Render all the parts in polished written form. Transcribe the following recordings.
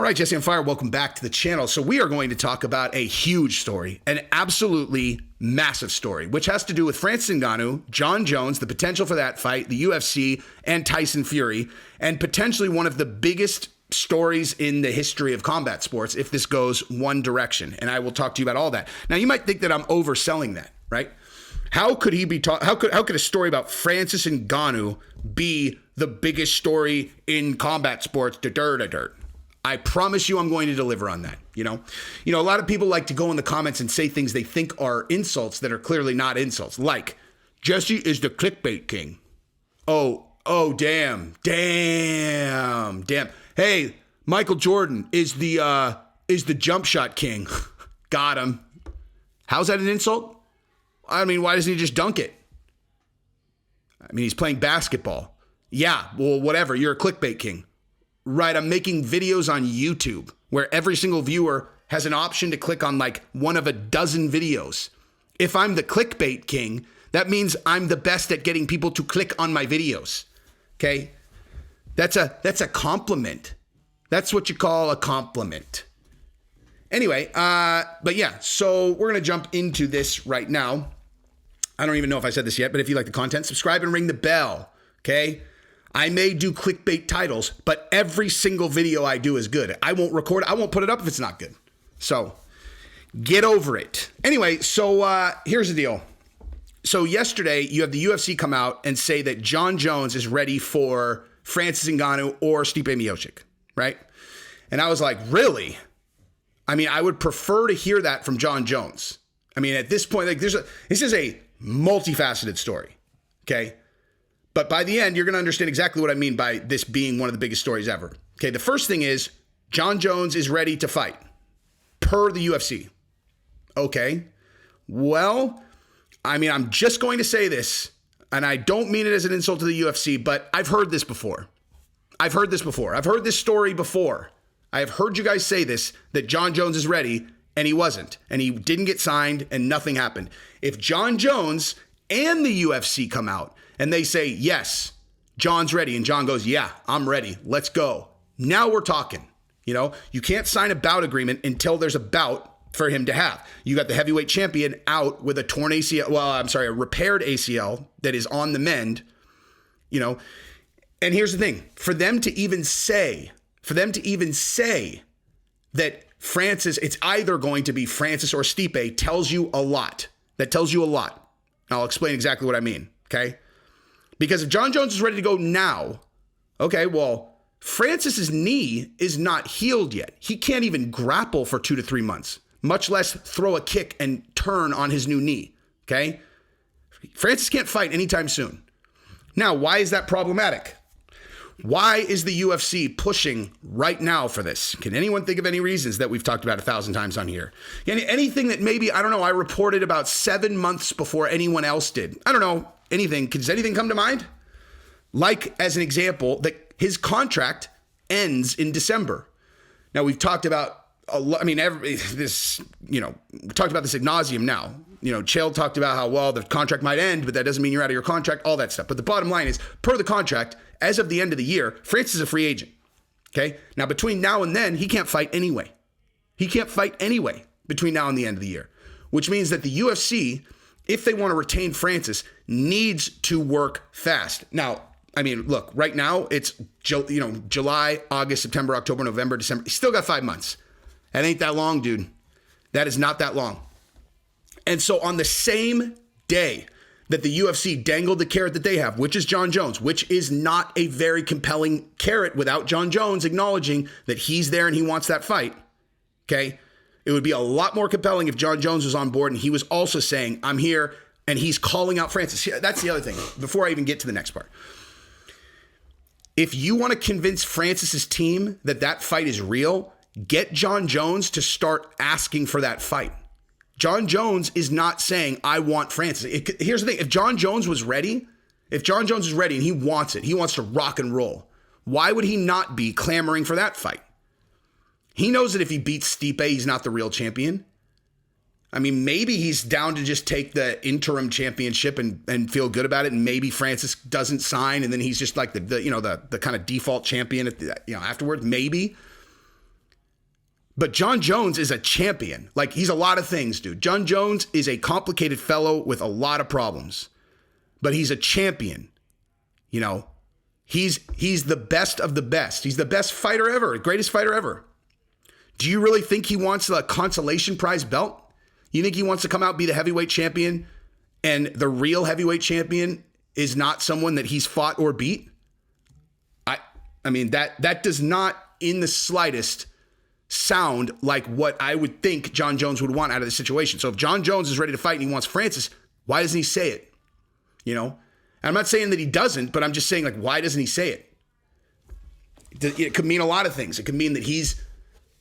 right, Jesse on Fire, welcome back to the channel. So we are going to talk about a huge story, an absolutely massive story, which has to do with Francis Ngannou, Jon Jones, the potential for that fight, the UFC, and Tyson Fury, and potentially one of the biggest stories in the history of combat sports if this goes one direction. And I will talk to you about all that. Now, you might think that I'm overselling that, right? How could he be how could a story about Francis Ngannou be the biggest story in combat sports? I promise you I'm going to deliver on that. You know, a lot of people like to go in the comments and say things they think are insults that are clearly not insults. Like, Jesse is the clickbait king. Oh, damn. Hey, Michael Jordan is the jump shot king. Got him. How's that an insult? I mean, why doesn't he just dunk it? I mean, he's playing basketball. Yeah, well, whatever. You're a clickbait king. Right, I'm making videos on YouTube where every single viewer has an option to click on like one of a dozen videos. If I'm the clickbait king, that means I'm the best at getting people to click on my videos. Okay? That's a compliment. That's what you call a compliment. Anyway, but yeah, so we're going to jump into this right now. I don't even know if I said this yet, but if you like the content, subscribe and ring the bell. Okay? I may do clickbait titles, but every single video I do is good. I won't record it. I won't put it up if it's not good. So get over it. Anyway, so here's the deal. So yesterday, you have the UFC come out and say that Jon Jones is ready for Francis Ngannou or Stipe Miocic, right? And I was like, really? I mean, I would prefer to hear that from Jon Jones. I mean, at this point, like this is a multifaceted story, okay? But by the end, you're going to understand exactly what I mean by this being one of the biggest stories ever. Okay, the first thing is Jon Jones is ready to fight per the UFC. Okay, well, I mean, I'm just going to say this, and I don't mean it as an insult to the UFC, but I've heard this before. I've heard this story before. I have heard you guys say this, that Jon Jones is ready, and he wasn't. And he didn't get signed, and nothing happened. If Jon Jones and the UFC come out, and they say, yes, Jon's ready. And Jon goes, yeah, I'm ready. Let's go. Now we're talking. You know, you can't sign a bout agreement until there's a bout for him to have. You got the heavyweight champion out with a torn ACL. Well, I'm sorry, a repaired ACL that is on the mend, you know. And here's the thing. For them to even say that Francis, it's either going to be Francis or Stipe tells you a lot. That tells you a lot. I'll explain exactly what I mean. Okay. Because if Jon Jones is ready to go now, okay, well, Francis's knee is not healed yet. He can't even grapple for 2 to 3 months, much less throw a kick and turn on his new knee, okay? Francis can't fight anytime soon. Now, why is that problematic? Why is the UFC pushing right now for this? Can anyone think of any reasons that we've talked about 1,000 times on here? Anything that maybe, I don't know, I reported about 7 months before anyone else did. I don't know. Anything, does anything come to mind? Like, as an example, that his contract ends in December. Now, we've talked about, we talked about this ad nauseum now. You know, Chael talked about how, well, the contract might end, but that doesn't mean you're out of your contract, all that stuff. But the bottom line is, per the contract, as of the end of the year, Francis is a free agent, okay? Now, between now and then, he can't fight anyway. Between now and the end of the year, which means that the UFC, if they want to retain Francis, needs to work fast. Now, I mean, look, right now it's July, August, September, October, November, December. He's still got 5 months. That ain't that long, dude. That is not that long. And so on the same day that the UFC dangled the carrot that they have, which is Jon Jones, which is not a very compelling carrot without Jon Jones acknowledging that he's there and he wants that fight, okay? It would be a lot more compelling if Jon Jones was on board and he was also saying, I'm here, and he's calling out Francis. That's the other thing, before I even get to the next part. If you want to convince Francis's team that that fight is real, get Jon Jones to start asking for that fight. Jon Jones is not saying, I want Francis. Here's the thing. If Jon Jones was ready, and he wants it, he wants to rock and roll, why would he not be clamoring for that fight? He knows that if he beats Stipe, he's not the real champion. I mean, maybe he's down to just take the interim championship and feel good about it. And maybe Francis doesn't sign. And then he's just like the kind of default champion afterwards. Maybe. But Jon Jones is a champion. Like, he's a lot of things, dude. Jon Jones is a complicated fellow with a lot of problems. But he's a champion. You know, he's the best of the best. He's the best fighter ever, greatest fighter ever. Do you really think he wants the consolation prize belt? You think he wants to come out and be the heavyweight champion, and the real heavyweight champion is not someone that he's fought or beat? I mean, that does not in the slightest sound like what I would think Jon Jones would want out of the situation. So if Jon Jones is ready to fight and he wants Francis, why doesn't he say it? You know, I'm not saying that he doesn't, but I'm just saying, like, why doesn't he say it? It could mean a lot of things. It could mean that he's,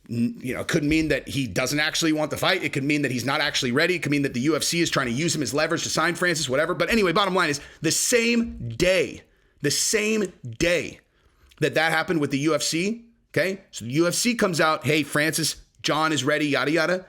you know, it could mean that he doesn't actually want the fight. It could mean that he's not actually ready. It could mean that the UFC is trying to use him as leverage to sign Francis, whatever. But anyway, bottom line is the same day that happened with the UFC, okay? So the UFC comes out, hey, Francis, Jon is ready, yada, yada.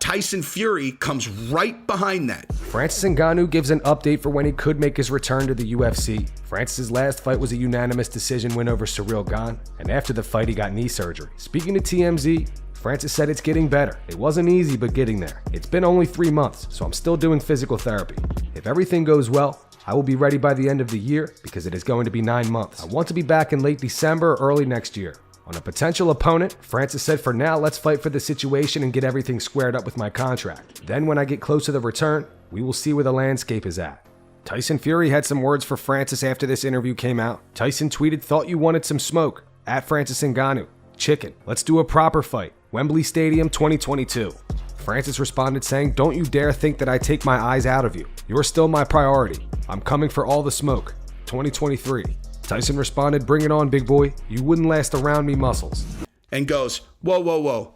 Tyson Fury comes right behind that. Francis Ngannou gives an update for when he could make his return to the UFC. Francis' last fight was a unanimous decision win over Ciryl Gane, and after the fight he got knee surgery. Speaking to TMZ, Francis said it's getting better. It wasn't easy, but getting there. It's been only 3 months, so I'm still doing physical therapy. If everything goes well, I will be ready by the end of the year because it is going to be 9 months. I want to be back in late December or early next year. On a potential opponent, Francis said, for now, let's fight for the situation and get everything squared up with my contract. Then when I get close to the return, we will see where the landscape is at. Tyson Fury had some words for Francis after this interview came out. Tyson tweeted, thought you wanted some smoke. At Francis Ngannou. Chicken. Let's do a proper fight. Wembley Stadium 2022. Francis responded saying, don't you dare think that I take my eyes out of you. You're still my priority. I'm coming for all the smoke. 2023. Tyson responded, bring it on, big boy. You wouldn't last around me muscles. And goes, whoa, whoa, whoa.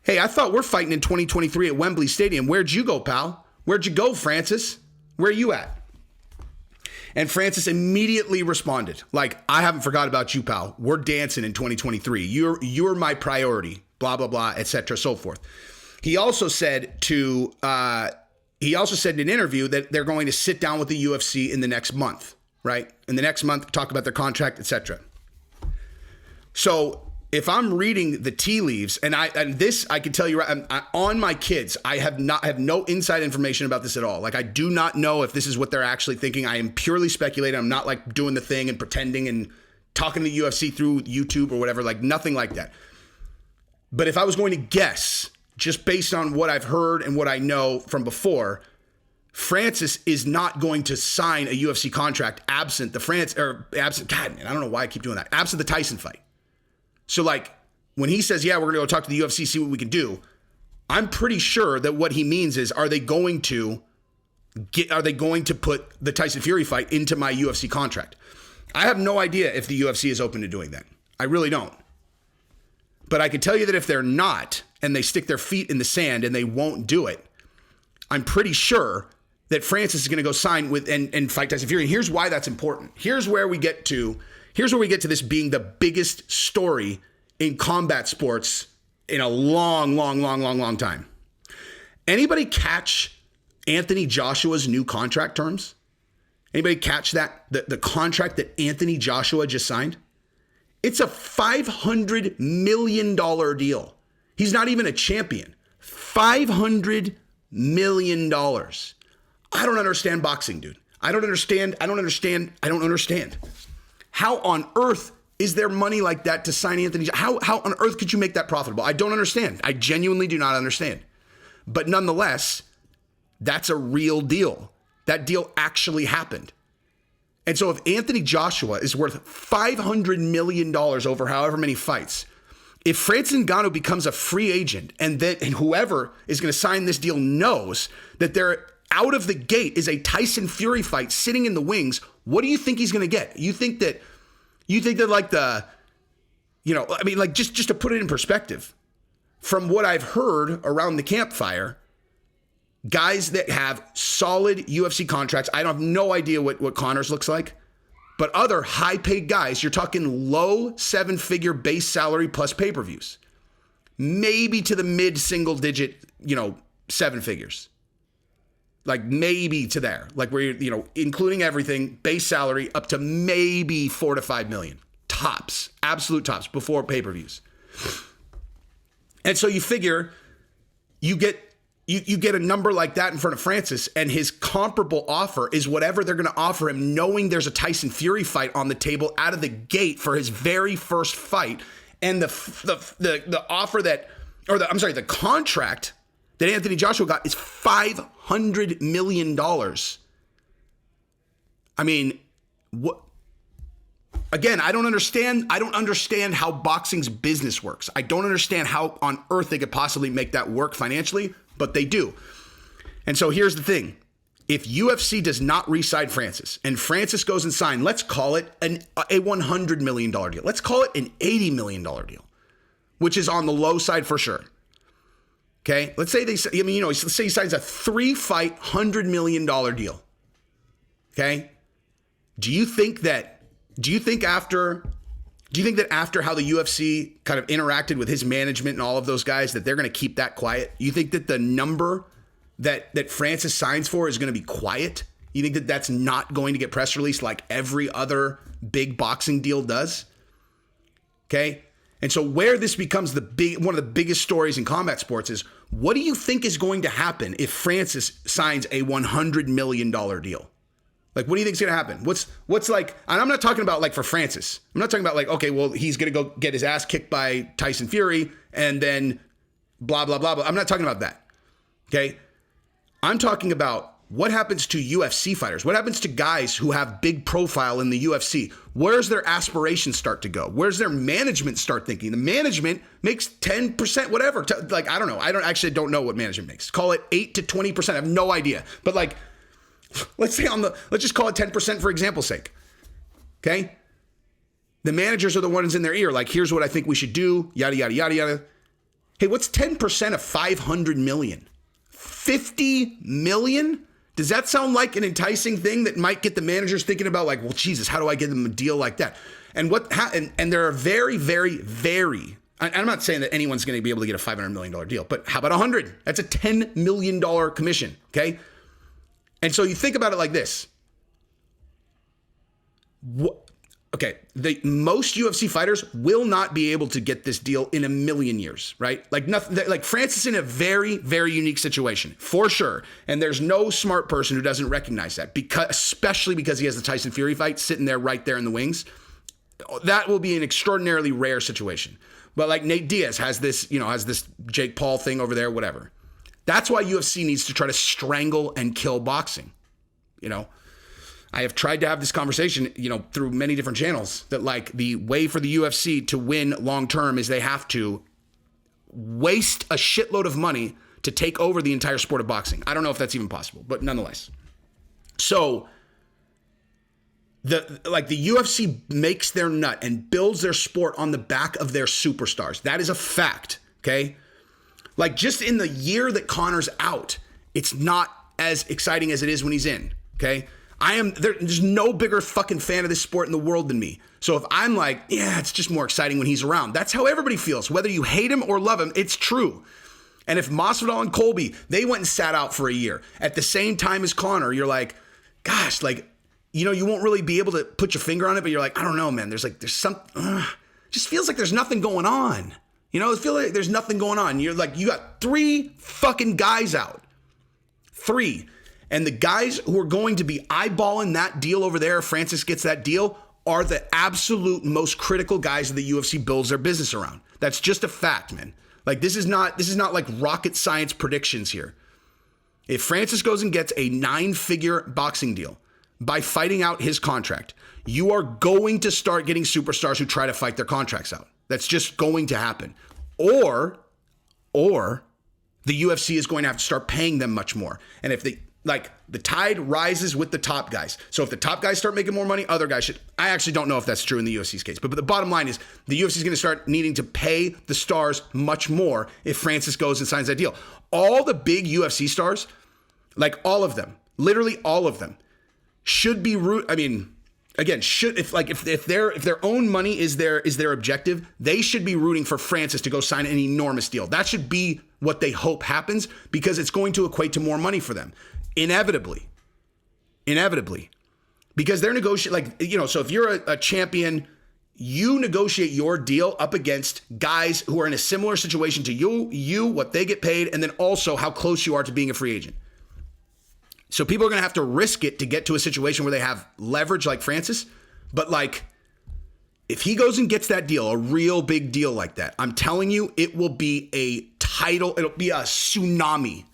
Hey, I thought we're fighting in 2023 at Wembley Stadium. Where'd you go, pal? Where'd you go, Francis? Where are you at? And Francis immediately responded, like, I haven't forgot about you, pal. We're dancing in 2023. You're my priority, blah, blah, blah, etc., so forth. He also said in an interview that they're going to sit down with the UFC in the next month, right? In the next month, talk about their contract, etc. So if I'm reading the tea leaves, and I can tell you, on my kids, I have no inside information about this at all. Like, I do not know if this is what they're actually thinking. I am purely speculating. I'm not like doing the thing and pretending and talking to the UFC through YouTube or whatever, like nothing like that. But if I was going to guess, just based on what I've heard and what I know from before, Francis is not going to sign a UFC contract absent the Tyson fight. So like when he says, yeah, we're going to go talk to the UFC, see what we can do, I'm pretty sure that what he means is, are they going to put the Tyson Fury fight into my UFC contract? I have no idea if the UFC is open to doing that. I really don't. But I can tell you that if they're not, and they stick their feet in the sand and they won't do it, I'm pretty sure that Francis is going to go sign with and fight Tyson Fury. And here's why that's important. Here's where we get to this being the biggest story in combat sports in a long time. Anybody catch Anthony Joshua's new contract terms? Anybody catch that? The contract that Anthony Joshua just signed? It's a $500 million deal. He's not even a champion. $500 million. I don't understand boxing, dude. I don't understand. How on earth is there money like that to sign Anthony? How on earth could you make that profitable? I don't understand. I genuinely do not understand. But nonetheless, that's a real deal. That deal actually happened. And so if Anthony Joshua is worth $500 million over however many fights, if Francis Ngannou becomes a free agent and whoever is going to sign this deal knows that they're out of the gate is a Tyson Fury fight sitting in the wings, what do you think he's going to get? You think that like just to put it in perspective, from what I've heard around the campfire, guys that have solid UFC contracts, I have no idea what Connor's looks like, but other high-paid guys, you're talking low 7-figure base salary plus pay-per-views, maybe to the mid-single-digit, 7 figures, like maybe to there, like where including everything, base salary up to maybe $4 to $5 million tops, absolute tops before pay-per-views. And so you figure you get a number like that in front of Francis, and his comparable offer is whatever they're going to offer him, knowing there's a Tyson Fury fight on the table out of the gate for his very first fight. And the offer the contract that Anthony Joshua got is $500 million. I mean, what? Again, I don't understand how boxing's business works. I don't understand how on earth they could possibly make that work financially, but they do. And so here's the thing. If UFC does not re-sign Francis, and Francis goes and signs, let's call it a $100 million deal. Let's call it an $80 million deal, which is on the low side for sure. Okay? Let's say let's say he signs a 3-fight, $100 million deal. Okay? Do you think that after how the UFC kind of interacted with his management and all of those guys, that they're going to keep that quiet? You think that the number that Francis signs for is going to be quiet? You think that that's not going to get press released like every other big boxing deal does? Okay? And so where this becomes one of the biggest stories in combat sports is, what do you think is going to happen if Francis signs a $100 million deal? Like, what do you think is going to happen? What's like, and I'm not talking about like for Francis. I'm not talking about like, okay, well, he's going to go get his ass kicked by Tyson Fury and then blah, blah, blah, blah. I'm not talking about that. Okay. I'm talking about what happens to UFC fighters. What happens to guys who have big profile in the UFC? Where's their aspirations start to go? Where's their management start thinking? The management makes 10%, whatever. Like, I don't know. I don't know what management makes. Call it 8 to 20%. I have no idea. But like, let's just call it 10% for example's sake. Okay? The managers are the ones in their ear. Like, here's what I think we should do. Yada, yada, yada, yada. Hey, what's 10% of $500 million? $50 million? Does that sound like an enticing thing that might get the managers thinking about like, well, Jesus, how do I get them a deal like that? And there are very, very, very, I'm not saying that anyone's going to be able to get a $500 million deal, but how about 100? That's a $10 million commission. Okay? And so you think about it like this. Most UFC fighters will not be able to get this deal in a million years, right? Like nothing. Like Francis is in a very, very unique situation for sure, and there's no smart person who doesn't recognize that, especially because he has the Tyson Fury fight sitting there right there in the wings. That will be an extraordinarily rare situation. But like Nate Diaz has this Jake Paul thing over there, whatever. That's why UFC needs to try to strangle and kill boxing. I have tried to have this conversation, through many different channels, that like the way for the UFC to win long term is they have to waste a shitload of money to take over the entire sport of boxing. I don't know if that's even possible, but nonetheless. So the UFC makes their nut and builds their sport on the back of their superstars. That is a fact, okay? Like just in the year that Conor's out, it's not as exciting as it is when he's in, okay? There's no bigger fucking fan of this sport in the world than me. So if I'm like, yeah, it's just more exciting when he's around. That's how everybody feels. Whether you hate him or love him, it's true. And if Masvidal and Colby, they went and sat out for a year at the same time as Conor, you're like, gosh, like, you won't really be able to put your finger on it, but you're like, I don't know, man. There's some, just feels like there's nothing going on. It feels like there's nothing going on. You're like, you got 3 fucking guys out. 3. And the guys who are going to be eyeballing that deal over there, if Francis gets that deal, are the absolute most critical guys that the UFC builds their business around. That's just a fact, man. Like this is not like rocket science predictions here. If Francis goes and gets a 9-figure boxing deal by fighting out his contract, you are going to start getting superstars who try to fight their contracts out. That's just going to happen. Or the UFC is going to have to start paying them much more. And if the tide rises with the top guys. So if the top guys start making more money, other guys should. I actually don't know if that's true in the UFC's case. But the bottom line is the UFC is going to start needing to pay the stars much more if Francis goes and signs that deal. All the big UFC stars, like all of them, literally all of them, should be if their own money is their objective, they should be rooting for Francis to go sign an enormous deal. That should be what they hope happens because it's going to equate to more money for them. Inevitably. Because they're negotiating, so if you're a champion you negotiate your deal up against guys who are in a similar situation to you, what they get paid, and then also how close you are to being a free agent. So people are going to have to risk it to get to a situation where they have leverage like Francis. But like, if he goes and gets that deal, a real big deal like that, I'm telling you, it will be a tidal, it'll be a tsunami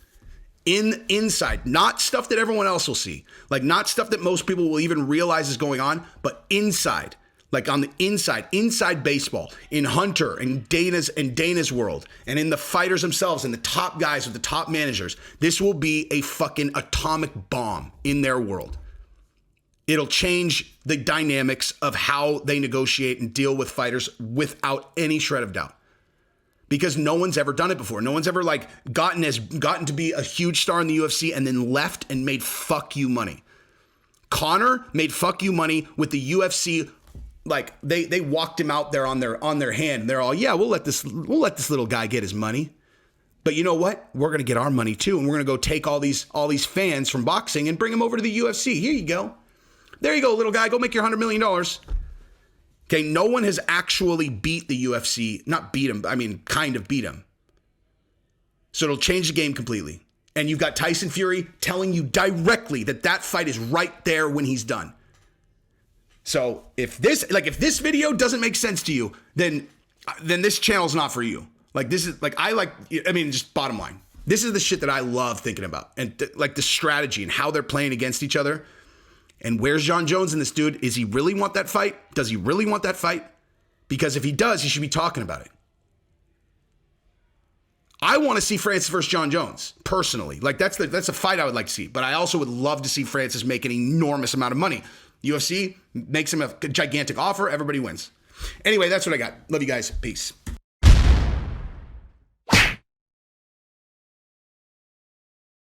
inside, not stuff that everyone else will see, like not stuff that most people will even realize is going on, but inside. Like on the inside baseball, in Hunter and Dana's world, and in the fighters themselves and the top guys with the top managers, this will be a fucking atomic bomb in their world. It'll change the dynamics of how they negotiate and deal with fighters without any shred of doubt. Because no one's ever done it before. No one's ever like gotten to be a huge star in the UFC and then left and made fuck you money. Conor made fuck you money with the UFC. Like they walked him out there on their hand. They're all, yeah, we'll let this little guy get his money. But you know what? We're gonna get our money too, and we're gonna go take all these fans from boxing and bring them over to the UFC. Here you go. There you go, little guy. Go make your $100 million. Okay, no one has actually beat the UFC. Not beat him, I mean, kind of beat him. So it'll change the game completely. And you've got Tyson Fury telling you directly that fight is right there when he's done. So if this video doesn't make sense to you, then this channel's not for you. Like this is like, just bottom line. This is the shit that I love thinking about. And like the strategy and how they're playing against each other. And where's Jon Jones in this, dude? Is he really want that fight? Does he really want that fight? Because if he does, he should be talking about it. I want to see Francis versus Jon Jones, personally. Like that's a fight I would like to see. But I also would love to see Francis make an enormous amount of money. UFC makes him a gigantic offer. Everybody wins. Anyway, that's what I got. Love you guys. Peace.